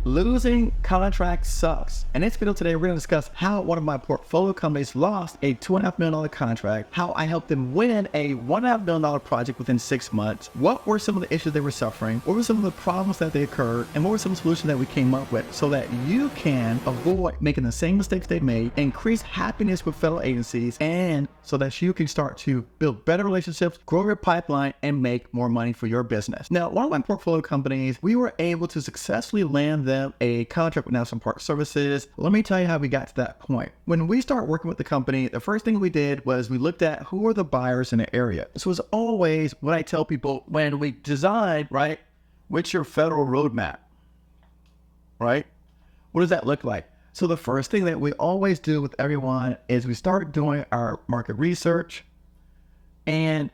Losing contracts sucks. In this video today, we're going to discuss how one of my portfolio companies lost a $2.5 million contract, how I helped them win a $1.5 million project within 6 months, what were some of the issues they were suffering, what were some of the problems that they occurred, and what were some solutions that we came up with so that you can avoid making the same mistakes they made, increase happiness with fellow agencies, and so that you can start to build better relationships, grow your pipeline, and make more money for your business. Now, one of my portfolio companies, we were able to successfully land them a contract with National Park Services. Let me tell you how we got to that point. When we start working with the company, the first thing we did was we looked at who are the buyers in the area. This was always what I tell people when we design, right? What's your federal roadmap, right? What does that look like? So the first thing that we always do with everyone is we start doing our market research. And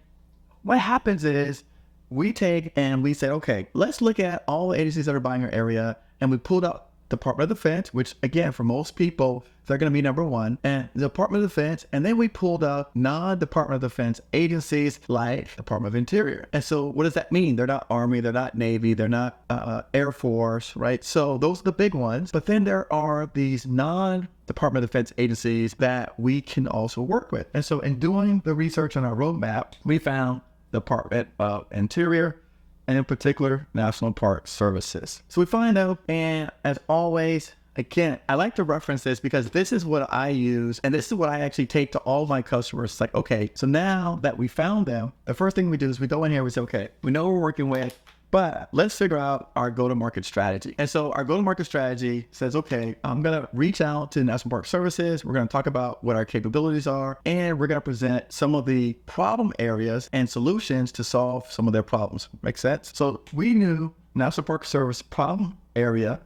what happens is we take and we say, okay, let's look at all the agencies that are buying our area. And we pulled out Department of Defense, which again, for most people, they're going to be number one, and the Department of Defense. And then we pulled out non-Department of Defense agencies like Department of Interior. And so what does that mean? They're not Army, they're not Navy, they're not Air Force, right? So those are the big ones. But then there are these non-Department of Defense agencies that we can also work with. And so in doing the research on our roadmap, we found Department of Interior, and in particular, National Park Services. So we find out, and as always, again, I like to reference this because this is what I use, and this is what I actually take to all my customers. It's like, okay, so now that we found them, the first thing we do is we go in here, we say, okay, we know we're working with, but let's figure out our go-to-market strategy. And so our go-to-market strategy says, okay, I'm going to reach out to National Park Services. We're going to talk about what our capabilities are, and we're going to present some of the problem areas and solutions to solve some of their problems. Make sense? So we knew National Park Service problem area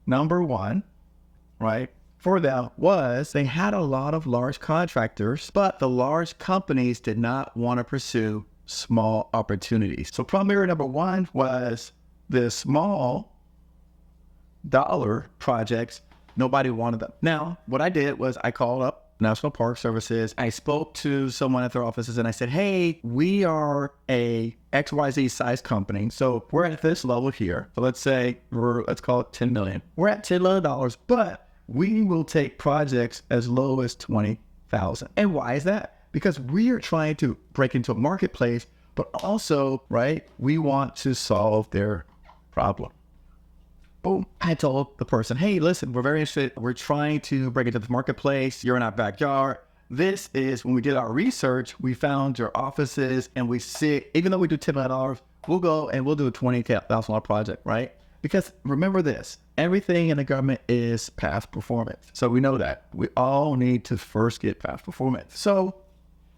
number one, right, for them was they had a lot of large contractors, but the large companies did not want to pursue small opportunities. So problem area number one was the small dollar projects. Nobody wanted them. Now, what I did was I called up National Park Services. I spoke to someone at their offices and I said, hey, we are a XYZ size company. So we're at this level here. So let's say let's call it 10 million. We're at $10 million, but we will take projects as low as 20,000. And why is that? Because we are trying to break into a marketplace, but also, right, we want to solve their problem. Boom. I told the person, hey, listen, we're very interested. We're trying to break into the marketplace. You're in our backyard. This is when we did our research, we found your offices and we see, even though we do $10 million, we'll go and we'll do a $20,000 project, right? Because remember this, everything in the government is past performance. So we know that. We all need to first get past performance. So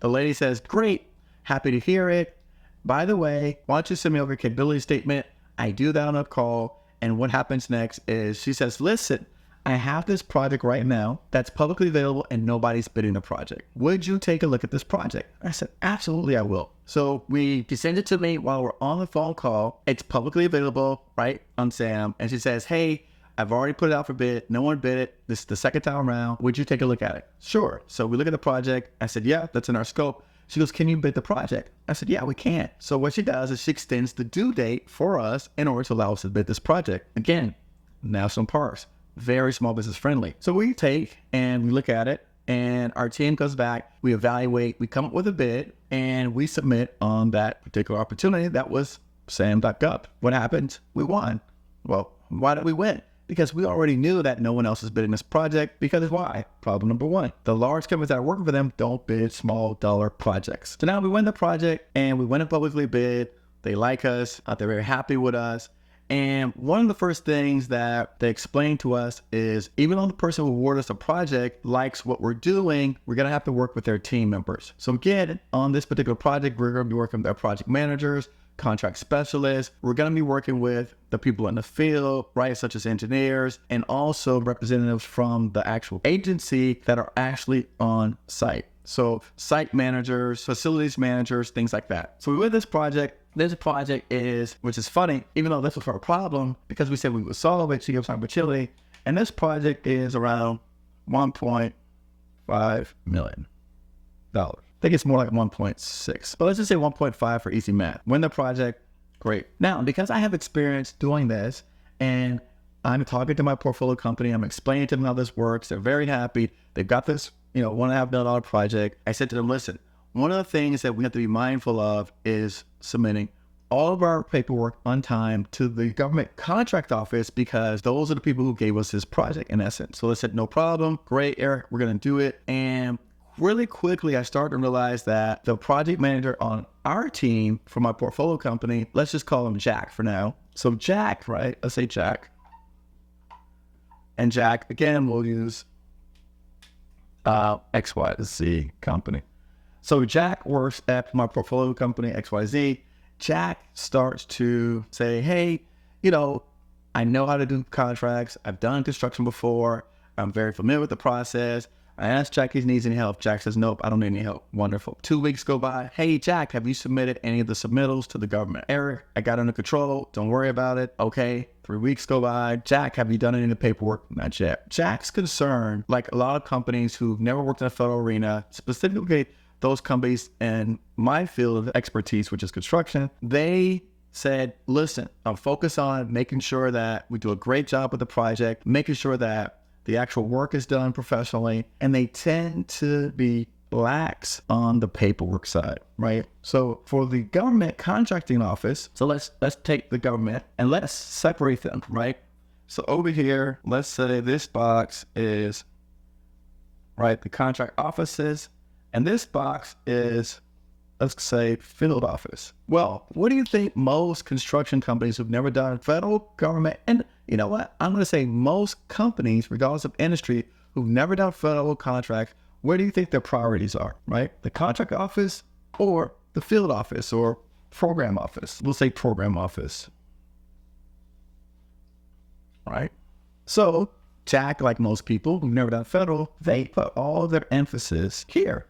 the lady says, great, happy to hear it. By the way, why don't you send me over your capability statement? I do that on a call. And what happens next is she says, listen, I have this project right now that's publicly available and nobody's bidding the project. Would you take a look at this project? I said, absolutely, I will. So she sends it to me while we're on the phone call. It's publicly available, right, on SAM. And she says, hey, I've already put it out for bid. No one bid it. This is the second time around. Would you take a look at it? Sure. So we look at the project. I said, yeah, that's in our scope. She goes, can you bid the project? I said, yeah, we can. So what she does is she extends the due date for us in order to allow us to bid this project. Again, National Parks, very small business friendly. So we take and we look at it and our team goes back, we evaluate, we come up with a bid and we submit on that particular opportunity. That was SAM.gov. What happened? We won. Well, why did we win? Because we already knew that no one else is bidding this project. Because why? Problem number one, the large companies that are working for them don't bid small dollar projects. So now we win the project and we win a publicly bid. They like us, they're very happy with us. And one of the first things that they explain to us is even though the person who awarded us a project likes what we're doing, we're going to have to work with their team members. So again, on this particular project, we're going to be working with their project managers, contract specialists. We're going to be working with the people in the field, right, such as engineers, and also representatives from the actual agency that are actually on site. So site managers, facilities managers, things like that. So we win this project. This project is, which is funny, even though this was our problem, because we said we would solve it, she gives time for Chile, and this project is around $1.5 million. I think it's more like 1.6, but let's just say 1.5 for easy math. Win the project, great. Now, because I have experience doing this, and I'm talking to my portfolio company. I'm explaining to them how this works. They're very happy. They've got this, $1.5 million project. I said to them, listen, one of the things that we have to be mindful of is submitting all of our paperwork on time to the government contract office, because those are the people who gave us this project in essence. So they said, no problem. Great, Eric, we're going to do it. And really quickly, I started to realize that the project manager on our team for my portfolio company, let's just call him Jack for now. So Jack, right? Let's say Jack. And Jack, again, we'll use XYZ company. So Jack works at my portfolio company, XYZ. Jack starts to say, hey, I know how to do contracts. I've done construction before. I'm very familiar with the process. I asked Jack if he needs any help. Jack says, nope, I don't need any help. Wonderful. 2 weeks go by. Hey, Jack, have you submitted any of the submittals to the government? Eric, I got under control. Don't worry about it. Okay. 3 weeks go by. Jack, have you done any of the paperwork? Not yet. Jack's concerned, like a lot of companies who've never worked in a federal arena, specifically those companies in my field of expertise, which is construction, they said, listen, I'm focused on making sure that we do a great job with the project, making sure that the actual work is done professionally, and they tend to be lax on the paperwork side, right? So for the government contracting office, so let's take the government and let's separate them, right? So over here, let's say this box is, right, the contract offices, and this box is, let's say, field office. Well, what do you think most construction companies who've never done federal government, and you know what? I'm going to say most companies, regardless of industry, who've never done federal contracts, where do you think their priorities are, right? The contract office or the field office or program office? We'll say program office, right? So Jack, like most people who've never done federal, they put all their emphasis here.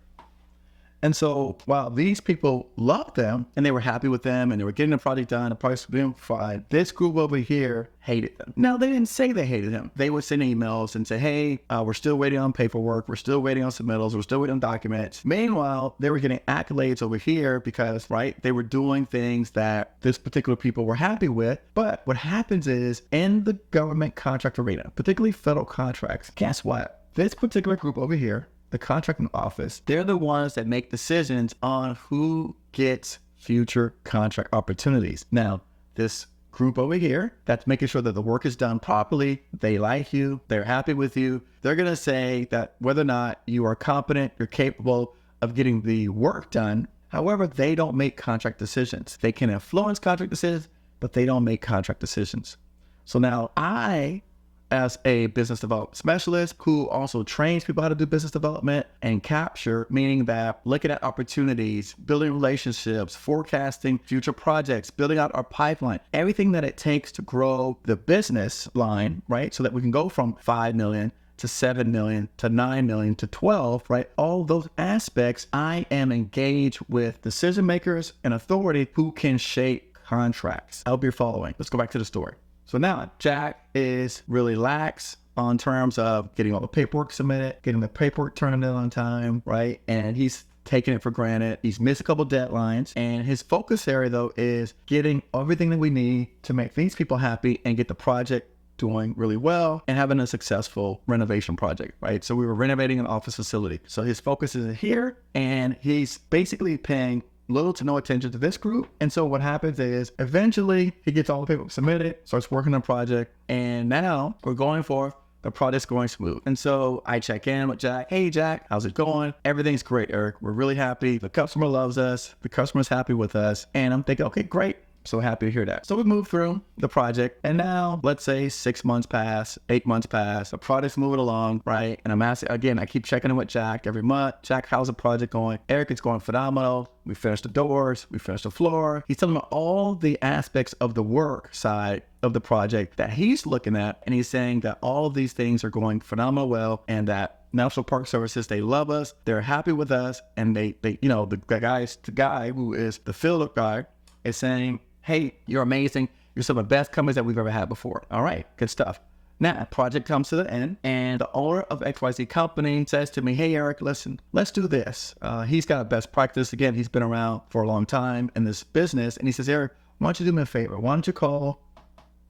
And so while these people loved them and they were happy with them and they were getting the project done, the project was doing fine, this group over here hated them. Now, they didn't say they hated him. They would send emails and say, hey, we're still waiting on paperwork. We're still waiting on submittals. We're still waiting on documents. Meanwhile, they were getting accolades over here because, right, they were doing things that this particular people were happy with. But what happens is in the government contract arena, particularly federal contracts, guess what? This particular group over here, the contracting office, they're the ones that make decisions on who gets future contract opportunities. Now, this group over here that's making sure that the work is done properly, they like you, they're happy with you, they're going to say that whether or not you are competent, you're capable of getting the work done. However, they don't make contract decisions. They can influence contract decisions, but they don't make contract decisions. So now I, as a business development specialist who also trains people how to do business development and capture, meaning that looking at opportunities, building relationships, forecasting future projects, building out our pipeline, everything that it takes to grow the business line, right? So that we can go from 5 million to 7 million to 9 million to 12, right? All those aspects, I am engaged with decision makers and authority who can shape contracts. I hope you're following. Let's go back to the story. So now Jack is really lax on terms of getting all the paperwork submitted, getting the paperwork turned in on time, right? And he's taking it for granted. He's missed a couple deadlines. And his focus area, though, is getting everything that we need to make these people happy and get the project doing really well and having a successful renovation project, right? So we were renovating an office facility. So his focus is here, and he's basically paying little to no attention to this group. And so what happens is eventually he gets all the paperwork submitted, starts working on the project, and now we're going for the project's going smooth. And so I check in with Jack. Hey, Jack, how's it going? Everything's great, Eric. We're really happy. The customer loves us. The customer's happy with us. And I'm thinking, okay, great. So happy to hear that. So we move through the project, and now let's say 6 months pass, 8 months pass, the project's moving along, right? And I'm asking, again, I keep checking in with Jack every month. Jack, how's the project going? Eric, it's going phenomenal. We finished the doors, we finished the floor. He's telling me all the aspects of the work side of the project that he's looking at, and he's saying that all of these things are going phenomenal well, and that National Park Services, they love us, they're happy with us, and they the guy who is the field guy is saying, hey, you're amazing. You're some of the best companies that we've ever had before. All right, good stuff. Now, project comes to the end, and the owner of XYZ company says to me, hey, Eric, listen, let's do this. He's got a best practice. Again, he's been around for a long time in this business. And he says, Eric, why don't you do me a favor? Why don't you call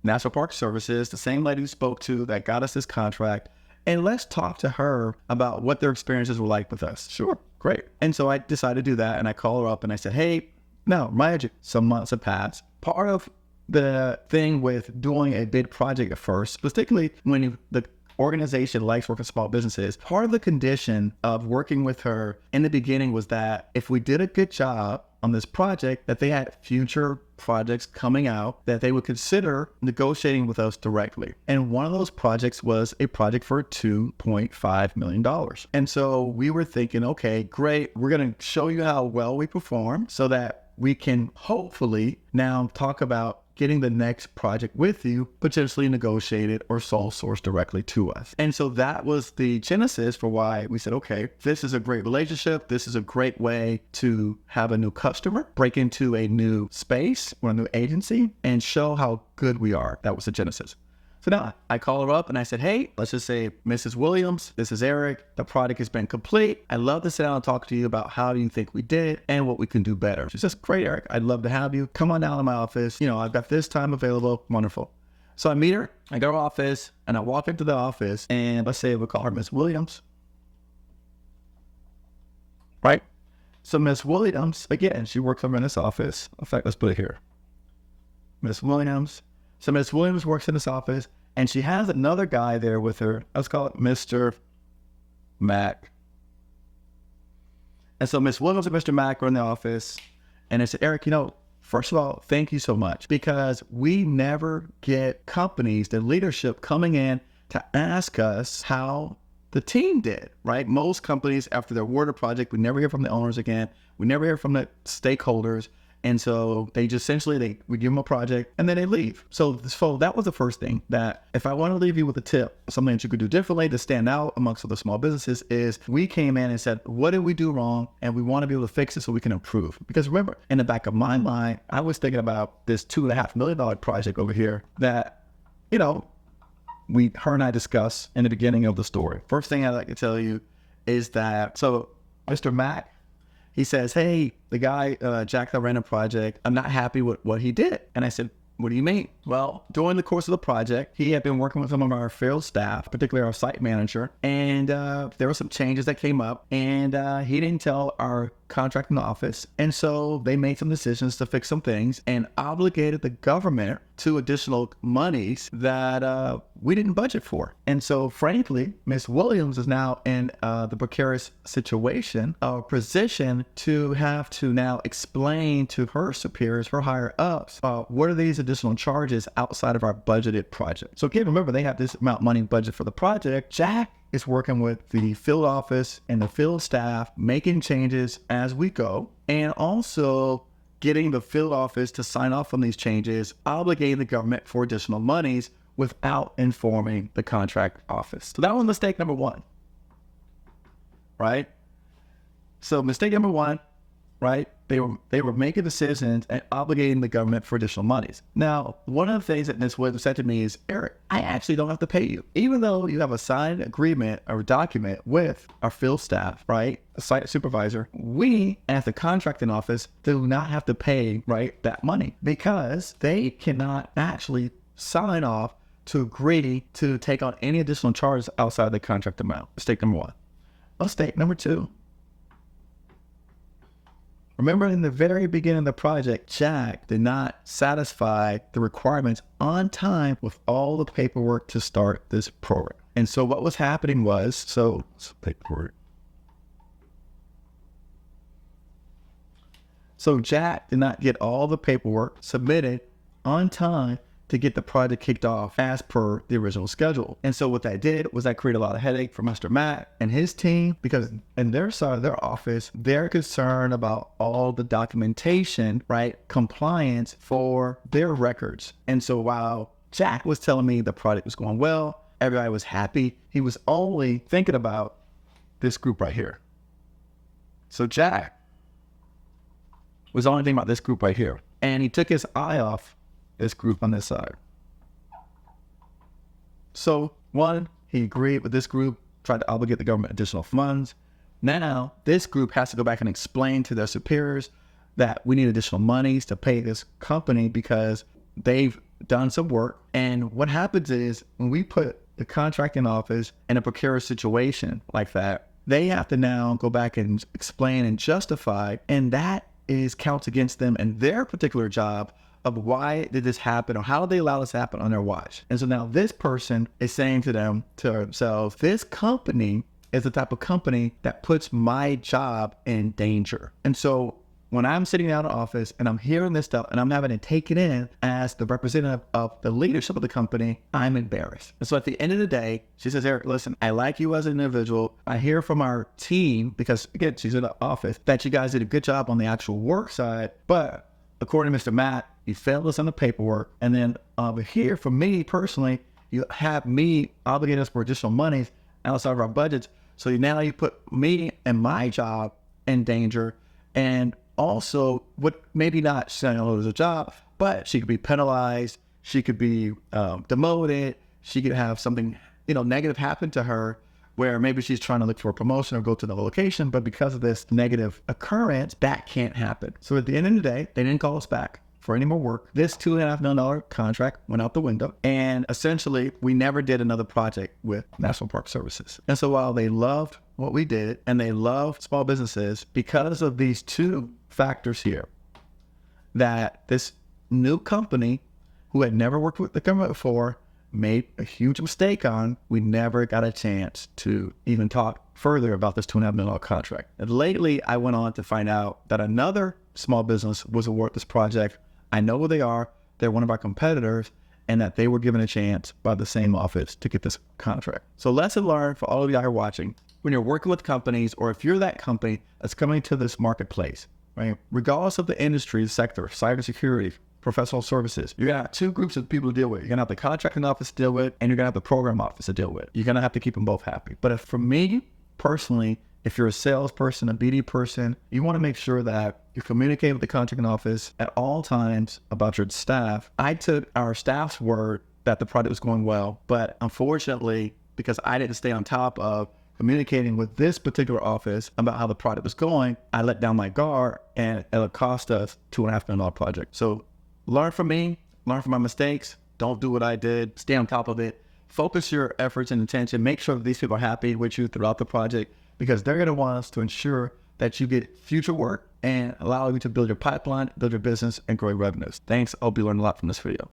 National Park Services, the same lady who spoke to that got us this contract, and let's talk to her about what their experiences were like with us. Sure, great. And so I decided to do that, and I called her up and I said, hey, now, mind you, some months have passed. Part of the thing with doing a big project at first, particularly when the organization likes working with small businesses, part of the condition of working with her in the beginning was that if we did a good job on this project, that they had future projects coming out that they would consider negotiating with us directly. And one of those projects was a project for $2.5 million. And so we were thinking, okay, great. We're going to show you how well we perform so that we can hopefully now talk about getting the next project with you, potentially negotiated or sole sourced directly to us. And so that was the genesis for why we said, okay, this is a great relationship. This is a great way to have a new customer, break into a new space or a new agency and show how good we are. That was the genesis. So now I call her up and I said, hey, let's just say, Mrs. Williams, this is Eric. The project has been complete. I'd love to sit down and talk to you about how you think we did and what we can do better. She says, great, Eric. I'd love to have you. Come on down to my office. I've got this time available. Wonderful. So I meet her. I go to her office and I walk into the office and let's say we'll call her Miss Williams. Right? So Miss Williams, again, she works over in this office. In fact, let's put it here. Miss Williams. So Miss Williams works in this office, and she has another guy there with her. Let's call it Mr. Mac. And so Miss Williams and Mr. Mac are in the office, and I said, Eric, first of all, thank you so much, because we never get companies, the leadership coming in to ask us how the team did, right? Most companies, after they're awarded a project, we never hear from the owners again. We never hear from the stakeholders. And so they just essentially, we give them a project and then they leave. So that was the first thing, that if I want to leave you with a tip, something that you could do differently to stand out amongst other small businesses, is we came in and said, what did we do wrong? And we want to be able to fix it so we can improve. Because remember, in the back of my mind, I was thinking about this $2.5 million project over here that, her and I discussed in the beginning of the story. First thing I'd like to tell you is that, so Mr. Mac, he says, hey, the guy, Jack, that ran a project, I'm not happy with what he did. And I said, what do you mean? Well, during the course of the project, he had been working with some of our field staff, particularly our site manager, and there were some changes that came up, and he didn't tell our contracting office. And so they made some decisions to fix some things and obligated the government to additional monies that we didn't budget for. And so frankly, Ms. Williams is now in the precarious situation or position to have to now explain to her superiors, her higher ups, what are these additional charges outside of our budgeted project. So again, remember, they have this amount of money budget for the project. Jack is working with the field office and the field staff, making changes as we go, and also getting the field office to sign off on these changes, obligating the government for additional monies without informing the contract office. So that was mistake number one, right? So mistake number one, right? They were making decisions and obligating the government for additional monies. Now, one of the things that Ms. Williams said to me is, Eric, I actually don't have to pay you. Even though you have a signed agreement or document with our field staff, right? A site supervisor, we as the contracting office do not have to pay, right, that money, because they cannot actually sign off to agree to take on any additional charges outside the contract amount. Mistake number one. Mistake number two. Remember, in the very beginning of the project, Jack did not satisfy the requirements on time with all the paperwork to start this program. And so what was happening was, paperwork. So Jack did not get all the paperwork submitted on time to get the project kicked off as per the original schedule. And so what that did was that created a lot of headache for Mr. Matt and his team, because in their side of their office, they're concerned about all the documentation, right, compliance for their records. And so while Jack was telling me the project was going well, everybody was happy, he was only thinking about this group right here. So Jack was only thinking about this group right here. And he took his eye off this group on this side. So one, he agreed with this group, tried to obligate the government additional funds. Now this group has to go back and explain to their superiors that we need additional monies to pay this company because they've done some work. And what happens is when we put the contracting office in a precarious situation like that, they have to now go back and explain and justify, and that counts against them and their particular job of why did this happen or how did they allow this to happen on their watch. And so now this person is saying to themselves, this company is the type of company that puts my job in danger. And so when I'm sitting down in the office and I'm hearing this stuff and I'm having to take it in as the representative of the leadership of the company, I'm embarrassed. And so at the end of the day, she says, Eric, listen, I like you as an individual. I hear from our team, because again, she's in the office, that you guys did a good job on the actual work side. But according to Mr. Matt, you failed us on the paperwork. And then over here, for me personally, you have me obligating us for additional monies outside of our budgets. So now you put me and my job in danger. And also, what maybe not saying oh, there's a job, but she could be penalized, she could be demoted, she could have something negative happen to her, where maybe she's trying to look for a promotion or go to the location, but because of this negative occurrence, that can't happen. So at the end of the day, they didn't call us back for any more work. This $2.5 million contract went out the window, and essentially we never did another project with National Park Services. And so while they loved what we did and they loved small businesses, because of these two factors here, that this new company who had never worked with the government before made a huge mistake on, we never got a chance to even talk further about this $2.5 million contract. And lately, I went on to find out that another small business was awarded this project. I know who they are. They're one of our competitors, and that they were given a chance by the same office to get this contract. So lesson learned for all of you out here watching, when you're working with companies, or if you're that company that's coming to this marketplace, right? Regardless of the industry, the sector, cybersecurity, professional services, you're gonna have two groups of people to deal with. You're gonna have the contracting office to deal with, and you're gonna have the program office to deal with. You're gonna have to keep them both happy. But for me, personally, if you're a salesperson, a BD person, you wanna make sure that you communicate with the contracting office at all times about your staff. I took our staff's word that the project was going well, but unfortunately, because I didn't stay on top of communicating with this particular office about how the project was going, I let down my guard, and it'll cost us $2.5 million project. So learn from me, learn from my mistakes. Don't do what I did. Stay on top of it. Focus your efforts and attention. Make sure that these people are happy with you throughout the project, because they're going to want us to ensure that you get future work and allow you to build your pipeline, build your business, and grow your revenues. Thanks. I hope you learned a lot from this video.